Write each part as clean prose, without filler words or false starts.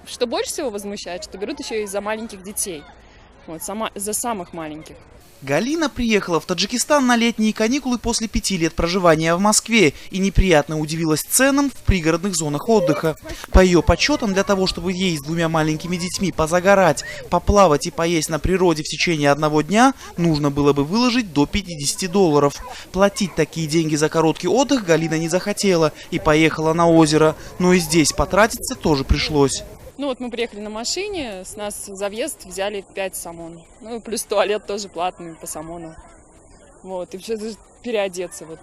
Что больше всего возмущает, что берут еще и за маленьких детей. Вот, за самых маленьких. Галина приехала в Таджикистан на летние каникулы после 5 лет проживания в Москве и неприятно удивилась ценам в пригородных зонах отдыха. По ее подсчетам, для того, чтобы ей с 2 маленькими детьми позагорать, поплавать и поесть на природе в течение 1 дня, нужно было бы выложить до $50. Платить такие деньги за короткий отдых Галина не захотела и поехала на озеро, но и здесь потратиться тоже пришлось. Ну вот мы приехали на машине, с нас за въезд взяли 5 самон. Ну плюс туалет тоже платный по самону. Вот, и все переодеться вот.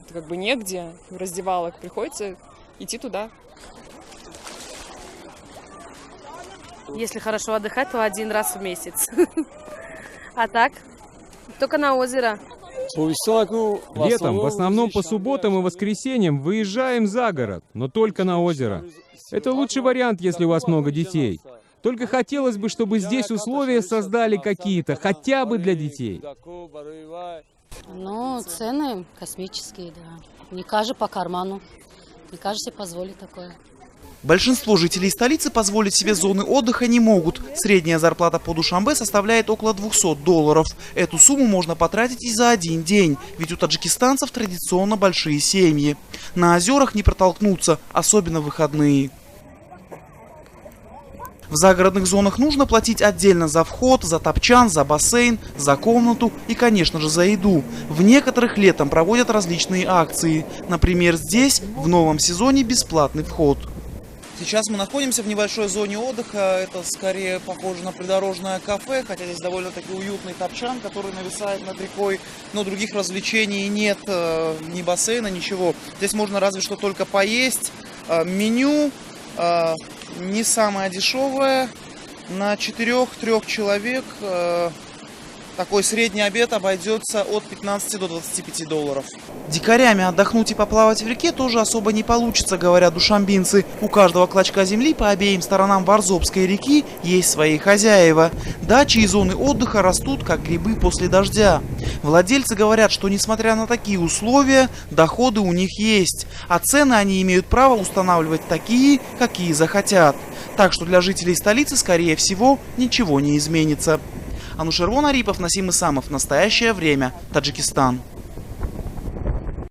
Это как бы негде, в раздевалок приходится идти туда. Если хорошо отдыхать, то 1 раз в месяц. А так, только на озеро. Летом, в основном по субботам и воскресеньям, выезжаем за город, но только на озеро. Это лучший вариант, если у вас много детей. Только хотелось бы, чтобы здесь условия создали какие-то, хотя бы для детей. Ну, цены космические, да. Не каждый по карману. Не каждый себе позволит такое. Большинство жителей столицы позволить себе зоны отдыха не могут. Средняя зарплата по Душанбе составляет около $200. Эту сумму можно потратить и за 1 день, ведь у таджикистанцев традиционно большие семьи. На озерах не протолкнуться, особенно в выходные. В загородных зонах нужно платить отдельно за вход, за топчан, за бассейн, за комнату и, конечно же, за еду. В некоторых летом проводят различные акции. Например, здесь в новом сезоне бесплатный вход. Сейчас мы находимся в небольшой зоне отдыха. Это скорее похоже на придорожное кафе, хотя здесь довольно-таки уютный топчан, который нависает над рекой. Но других развлечений нет, ни бассейна, ничего. Здесь можно разве что только поесть. Меню не самое дешевое. На 4-3 человек такой средний обед обойдется от $15 до $25. Дикарями отдохнуть и поплавать в реке тоже особо не получится, говорят душанбинцы. У каждого клочка земли по обеим сторонам Варзобской реки есть свои хозяева. Дачи и зоны отдыха растут, как грибы после дождя. Владельцы говорят, что несмотря на такие условия, доходы у них есть. А цены они имеют право устанавливать такие, какие захотят. Так что для жителей столицы, скорее всего, ничего не изменится. Анушервон Арипов, Насим Исамов. Настоящее время. Таджикистан.